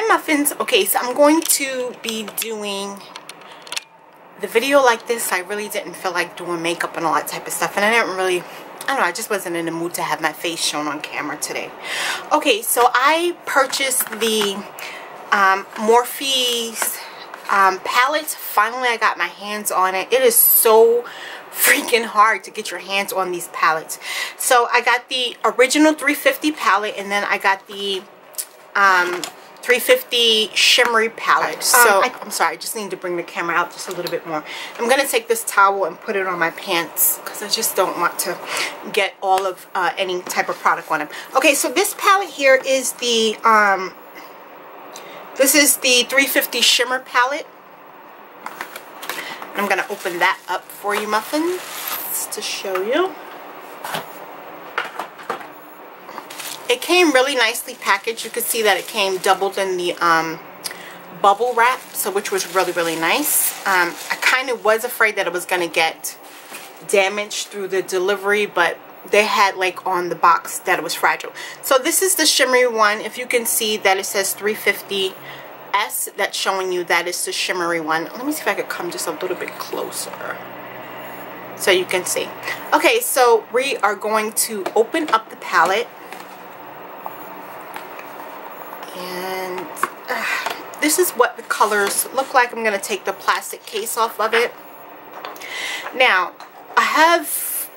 Hi muffins. Okay, so I'm going to be doing the video like this. I really didn't feel like doing makeup and all that type of stuff, and I don't know, I just wasn't in the mood to have my face shown on camera today. Okay, so I purchased the Morphe's palette. Finally, I got my hands on it. It is so freaking hard to get your hands on these palettes. So I got the original 350 palette, and then I got the 350 shimmery palette. So I'm sorry, I just need to bring the camera out just a little bit more. I'm gonna take this towel and put it on my pants because I just don't want to get all of any type of product on them. Okay, so this palette here is the this is the 350 shimmer palette. I'm gonna open that up for you, muffins, to show you. It came really nicely packaged. You could see that it came doubled in the bubble wrap, so which was really nice. I kind of was afraid that it was going to get damaged through the delivery, but they had like on the box that it was fragile. So this is the shimmery one. If you can see that it says 350S, that's showing you that it's the shimmery one. Let me see if I could come just a little bit closer so you can see. Okay, so we are going to open up the palette. And this is what the colors look like. I'm going to take the plastic case off of it. Now, I have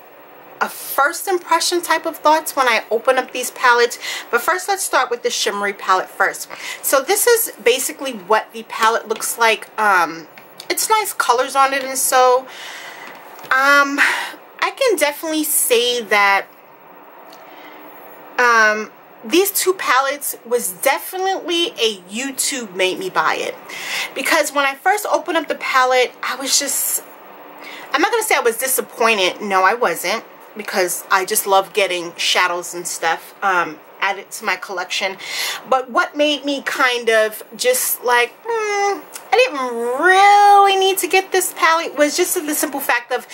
a first impression type of thoughts when I open up these palettes. But first, let's start with the shimmery palette first. So this is basically what the palette looks like. It's nice colors on it, and so I can definitely say that these two palettes was definitely a YouTube made me buy it, because when I first opened up the palette, I was just, I'm not gonna say I was disappointed. No, I wasn't, because I just love getting shadows and stuff added to my collection. But what made me kind of just like, I didn't really need to get this palette was just the simple fact of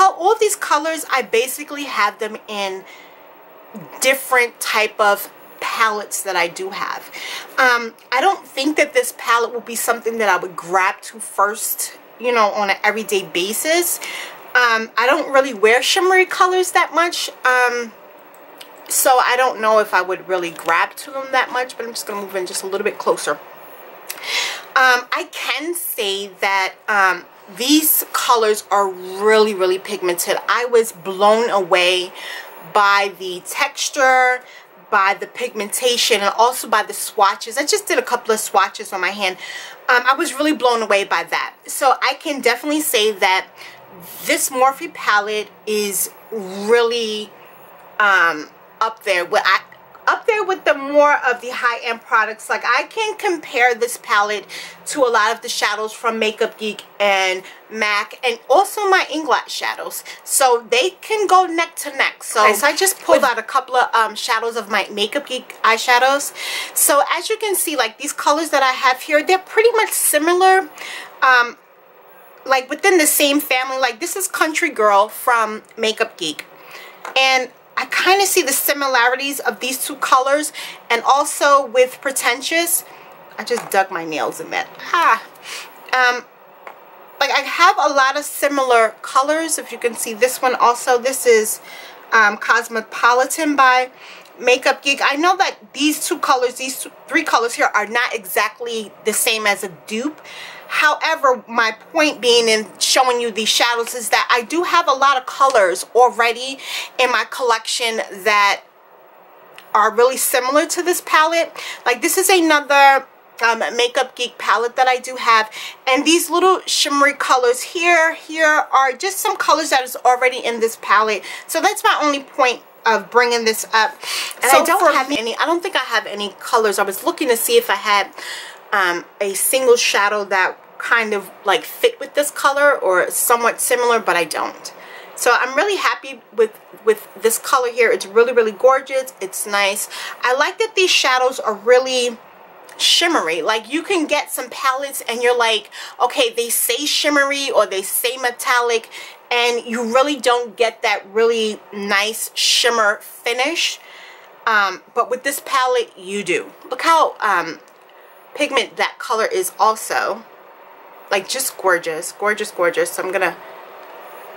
all of these colors. I basically have them in different type of palettes that I do have. I don't think that this palette will be something that I would grab to first, you know, on an everyday basis. I don't really wear shimmery colors that much, so I don't know if I would really grab to them that much, but I'm just going to move in just a little bit closer. I can say that these colors are really pigmented. I was blown away by the texture, by the pigmentation, and also by the swatches. I just did a couple of swatches on my hand. I was really blown away by that. So I can definitely say that this Morphe palette is really up there with the more of the high-end products. Like, I can compare this palette to a lot of the shadows from Makeup Geek and MAC, and also my Inglot shadows. So they can go neck to neck. So, okay, so I just pulled out a couple of shadows of my Makeup Geek eyeshadows. So as you can see, like, these colors that I have here, they're pretty much similar. Like within the same family. Like, this is Country Girl from Makeup Geek, and I kind of see the similarities of these two colors, and also with Pretentious. I just dug my nails in that. Like, I have a lot of similar colors. If you can see this one also, this is Cosmopolitan by Makeup Geek. I know that these two colors, these three colors here, are not exactly the same as a dupe. However, my point being in showing you these shadows is that I do have a lot of colors already in my collection that are really similar to this palette. Like, this is another Makeup Geek palette that I do have, and these little shimmery colors here are just some colors that is already in this palette. So that's my only point of bringing this up. And so I don't think I have any colors. I was looking to see if I had a single shadow that kind of like fit with this color or somewhat similar, but I don't. So I'm really happy with this color here. It's really gorgeous. It's nice. I like that these shadows are really shimmery. Like, you can get some palettes and you're like, okay, they say shimmery or they say metallic, and you really don't get that really nice shimmer finish. But with this palette, you do. Look how pigment that color is also. Like, just gorgeous, gorgeous, gorgeous. So I'm gonna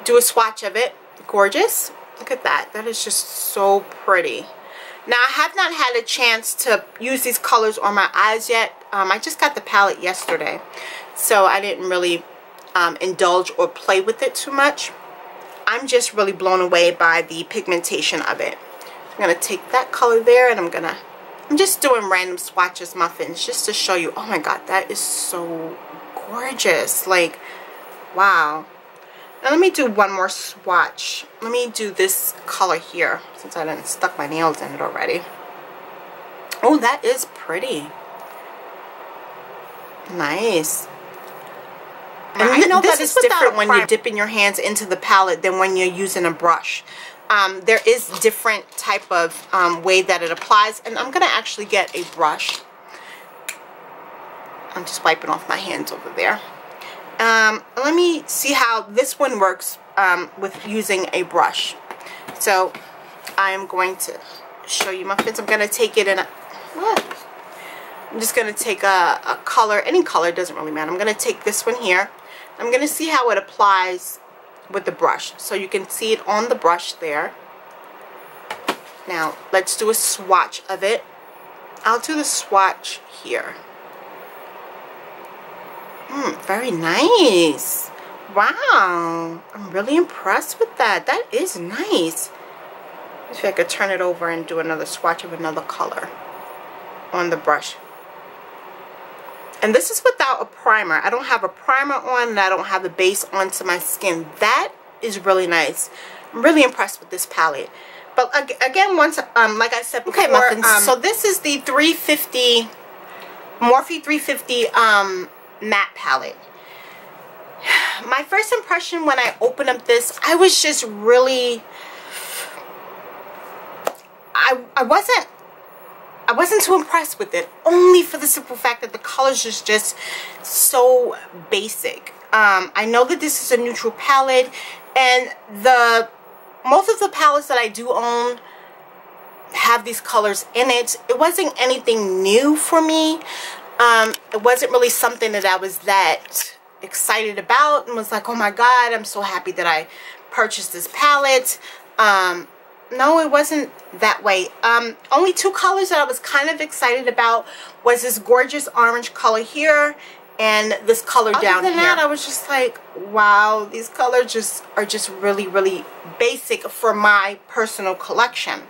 do a swatch of it. Gorgeous. Look at that. That is just so pretty. Now, I have not had a chance to use these colors on my eyes yet. I just got the palette yesterday, so I didn't really indulge or play with it too much. I'm just really blown away by the pigmentation of it. I'm going to take that color there, and I'm just doing random swatches, muffins, just to show you. Oh my god, that is so gorgeous. Like, wow. Now let me do one more swatch. Let me do this color here, since I done stuck my nails in it already. Oh, that is pretty. Nice. And I know that it's different when you're dipping your hands into the palette than when you're using a brush. There is different type of way that it applies, and I'm going to actually get a brush. I'm just wiping off my hands over there. Let me see how this one works with using a brush. So I am going to show you, muffins. I'm going to take it in I'm just going to take a color, any color, doesn't really matter. I'm going to take this one here. I'm going to see how it applies with the brush. So you can see it on the brush there. Now let's do a swatch of it. I'll do the swatch here. Very nice. Wow. I'm really impressed with that. That is nice. Let's see if I could turn it over and do another swatch of another color on the brush. And this is without a primer. I don't have a primer on, and I don't have the base onto my skin. That is really nice. I'm really impressed with this palette. But again, once, like I said before, so this is the 350, Morphe 350 matte palette. My first impression when I opened up this, I was just really, I wasn't too impressed with it, only for the simple fact that the colors is just so basic. I know that this is a neutral palette, and most of the palettes that I do own have these colors in it. It wasn't anything new for me. It wasn't really something that I was that excited about and was like, oh my god, I'm so happy that I purchased this palette. No, it wasn't that way. Only two colors that I was kind of excited about was this gorgeous orange color here and this color down here. Other than that, I was just like, wow, these colors are just really, really basic for my personal collection.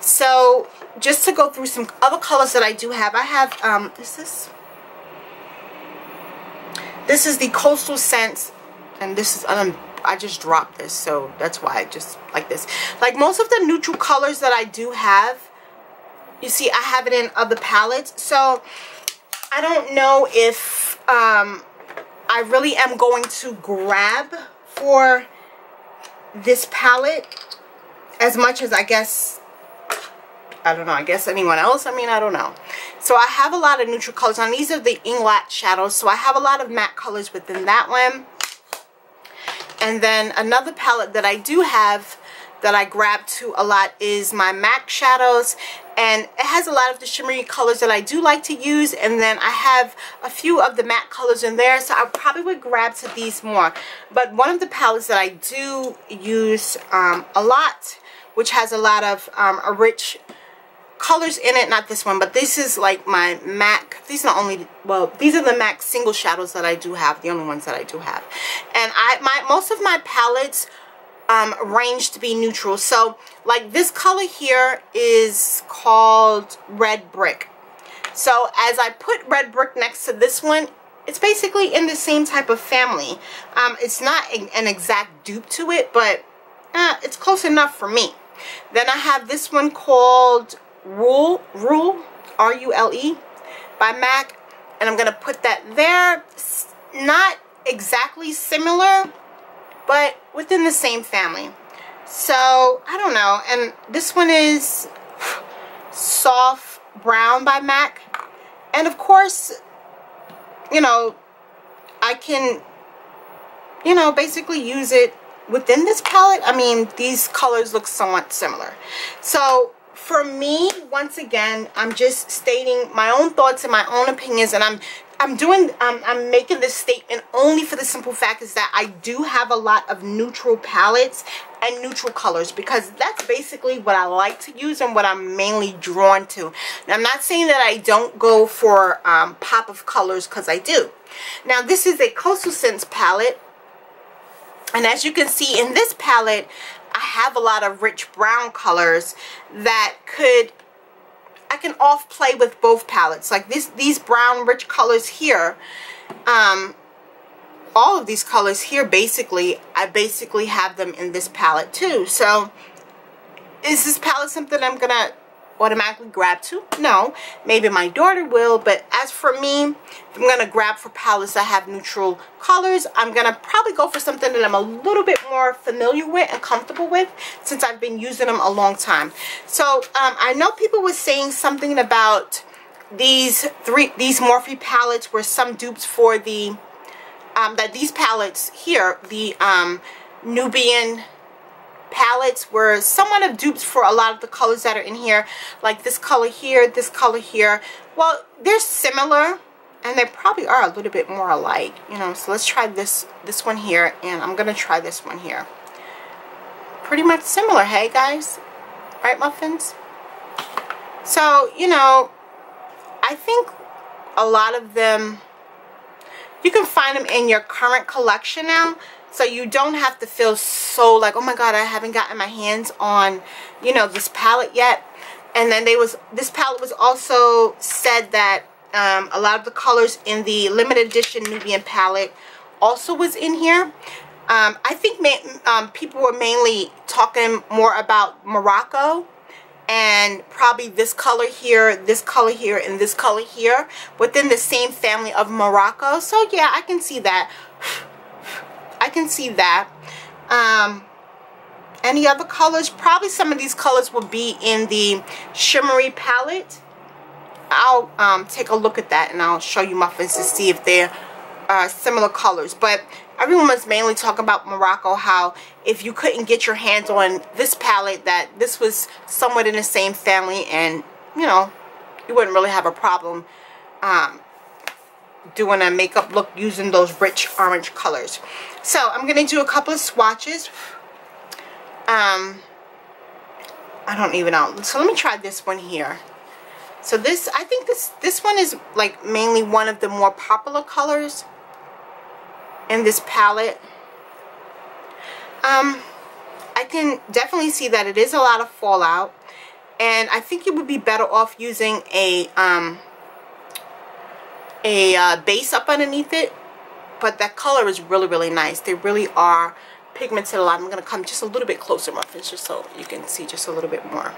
So just to go through some other colors that I do have, I have, this is the Coastal Scents, and this is, I just dropped this, so that's why I just like this. Like most of the neutral colors that I do have, you see, I have it in other palettes. So I don't know if I really am going to grab for this palette as much as I guess, I don't know, I guess anyone else. I mean, I don't know. So I have a lot of neutral colors on. These are the Inglot shadows, so I have a lot of matte colors within that one. And then another palette that I do have that I grab to a lot is my MAC shadows, and it has a lot of the shimmery colors that I do like to use, and then I have a few of the matte colors in there, so I probably would grab to these more. But one of the palettes that I do use a lot, which has a lot of rich colors in it, not this one, but this is like my MAC. These are the only, well, these are the MAC single shadows that I do have, the only ones that I do have. And most of my palettes range to be neutral. So like this color here is called Red Brick. So as I put Red Brick next to this one, it's basically in the same type of family. It's not an exact dupe to it, but it's close enough for me. Then I have this one called Rule, R-U-L-E, by MAC, and I'm gonna put that there. Not exactly similar, but within the same family. So I don't know. And this one is Soft Brown by MAC, and of course, you know, I can, you know, basically use it within this palette. I mean, these colors look somewhat similar. So for me, once again, I'm just stating my own thoughts and my own opinions, and I'm making this statement only for the simple fact is that I do have a lot of neutral palettes and neutral colors, because that's basically what I like to use and what I'm mainly drawn to. Now, I'm not saying that I don't go for pop of colors, because I do. Now, this is a Coastal Scents palette, and as you can see in this palette, I have a lot of rich brown colors that I can off play with both palettes. Like these brown rich colors here, all of these colors here, I basically have them in this palette too. So is this palette something I'm gonna automatically grab to? No, maybe my daughter will, but as for me, if I'm gonna grab for palettes that have neutral colors, I'm gonna probably go for something that I'm a little bit more familiar with and comfortable with, since I've been using them a long time. So I know people were saying something about these Morphe palettes were some dupes for the that these palettes here, the Nubian palettes, were somewhat of dupes for a lot of the colors that are in here, like this color here, this color here. Well, they're similar, and they probably are a little bit more alike, you know. So let's try this one here, and I'm gonna try this one here. Pretty much similar, hey guys, right, muffins? So, you know, I think a lot of them, you can find them in your current collection now. So you don't have to feel so like, oh my god, I haven't gotten my hands on, you know, this palette yet. And then this palette was also said that a lot of the colors in the limited edition Nubian palette also was in here. I think people were mainly talking more about Morocco, and probably this color here, and this color here within the same family of Morocco. So yeah, I can see that. I can see that. Any other colors? Probably some of these colors will be in the shimmery palette. I'll take a look at that, and I'll show you muffins to see if they're similar colors. But everyone was mainly talking about Morocco, how if you couldn't get your hands on this palette, that this was somewhat in the same family, and you know, you wouldn't really have a problem doing a makeup look using those rich orange colors. So I'm going to do a couple of swatches. I don't even know. So let me try this one here. So this, I think this one is like mainly one of the more popular colors in this palette. I can definitely see that it is a lot of fallout, and I think you would be better off using a base up underneath it. But that color is really, really nice. They really are pigmented a lot. I'm going to come just a little bit closer, muffins, just so you can see just a little bit more.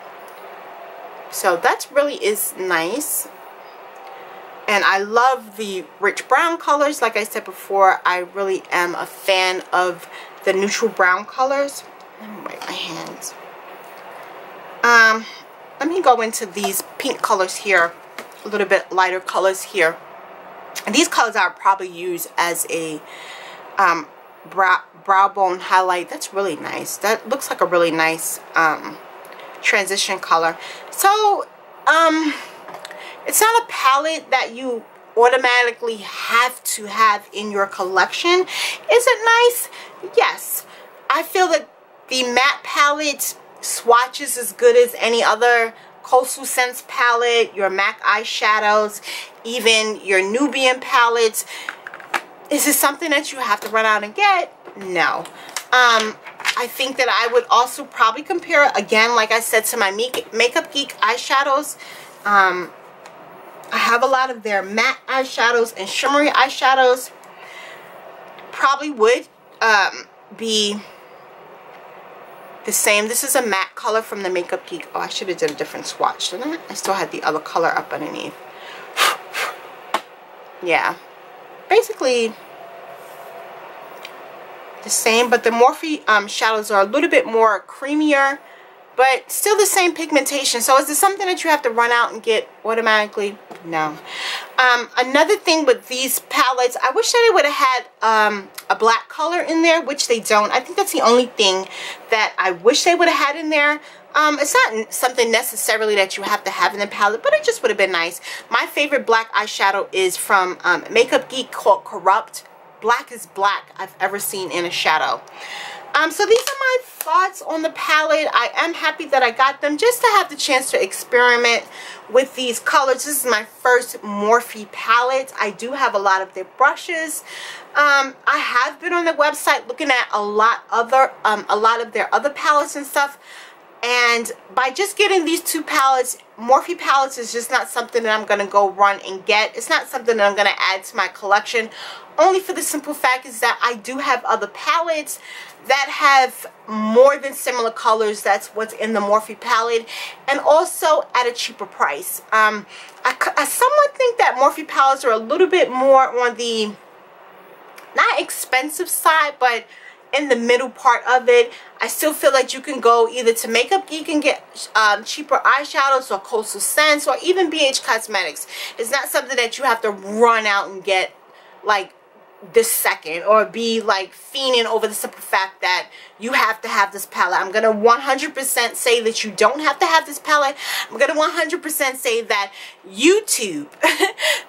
So that really is nice. And I love the rich brown colors. Like I said before, I really am a fan of the neutral brown colors. Let me wipe my hands. Let me go into these pink colors here. A little bit lighter colors here. And these colors I would probably use as a brow bone highlight. That's really nice. That looks like a really nice transition color. So it's not a palette that you automatically have to have in your collection. Is it nice? Yes. I feel that the matte palette swatches as good as any other Coastal Scents palette, your MAC eyeshadows, even your Nubian palettes. Is it something that you have to run out and get? No. I think that I would also probably compare it, again, like I said, to my Makeup Geek eyeshadows. I have a lot of their matte eyeshadows and shimmery eyeshadows. Probably would be the same. This is a matte color from the Makeup Geek. Oh, I should have done a different swatch, didn't I? I still had the other color up underneath. Yeah. Basically the same, but the Morphe shadows are a little bit more creamier, but still the same pigmentation. So is this something that you have to run out and get automatically? No. Another thing with these palettes, I wish that they would have had a black color in there, which they don't. I think that's the only thing that I wish they would have had in there. It's not something necessarily that you have to have in the palette, but it just would have been nice. My favorite black eyeshadow is from Makeup Geek called Corrupt. Black is black I've ever seen in a shadow. So these are my thoughts on the palette. I am happy that I got them just to have the chance to experiment with these colors. This is my first Morphe palette. I do have a lot of their brushes. I have been on the website looking at a lot of their other palettes and stuff. And by just getting these two palettes, Morphe palettes is just not something that I'm going to go run and get. It's not something that I'm going to add to my collection. Only for the simple fact is that I do have other palettes that have more than similar colors. That's what's in the Morphe palette. And also at a cheaper price. I somewhat think that Morphe palettes are a little bit more on the, not expensive side, but in the middle part of it. I still feel like you can go either to Makeup Geek and get cheaper eyeshadows, or Coastal Scents, or even Bhcosmetics. It's not something that you have to run out and get like this second, or be like fiending over the simple fact that you have to have this palette. I'm gonna 100% say that you don't have to have this palette. I'm gonna 100% say that YouTube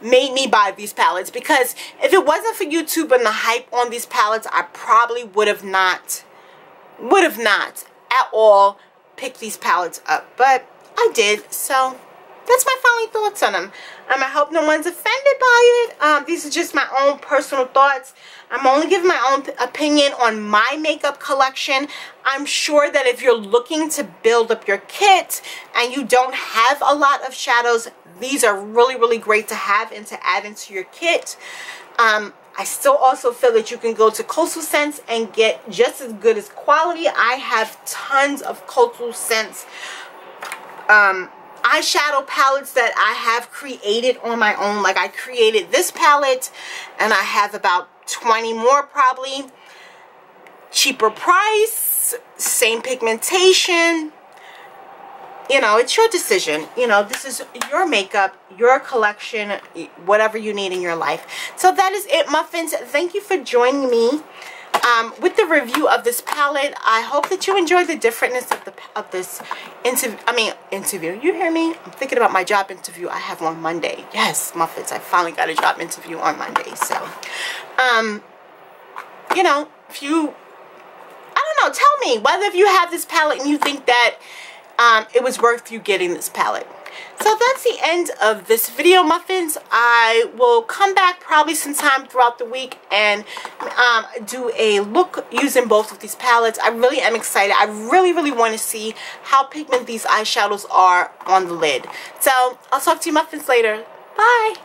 made me buy these palettes, because if it wasn't for YouTube and the hype on these palettes, I probably would have not at all picked these palettes up, but I did. So that's my final thoughts on them. I hope no one's offended by it. These are just my own personal thoughts. I'm only giving my own opinion on my makeup collection. I'm sure that if you're looking to build up your kit and you don't have a lot of shadows, these are really, really great to have and to add into your kit. I still also feel that you can go to Coastal Scents and get just as good as quality. I have tons of Coastal Scents eyeshadow palettes that I have created on my own. Like, I created this palette and I have about 20 more probably. Cheaper price, same pigmentation. You know, it's your decision. You know, this is your makeup, your collection, whatever you need in your life. So that is it, Muffins. Thank you for joining me with the review of this palette. I hope that you enjoyed the differentness of this interview. You hear me? I'm thinking about my job interview I have on Monday. Yes, Muffins, I finally got a job interview on Monday. So, you know, if you, I don't know, tell me whether if you have this palette and you think that it was worth you getting this palette. So that's the end of this video, Muffins. I will come back probably sometime throughout the week and do a look using both of these palettes. I really am excited. I really want to see how pigmented these eyeshadows are on the lid. So I'll talk to you, Muffins, later. Bye.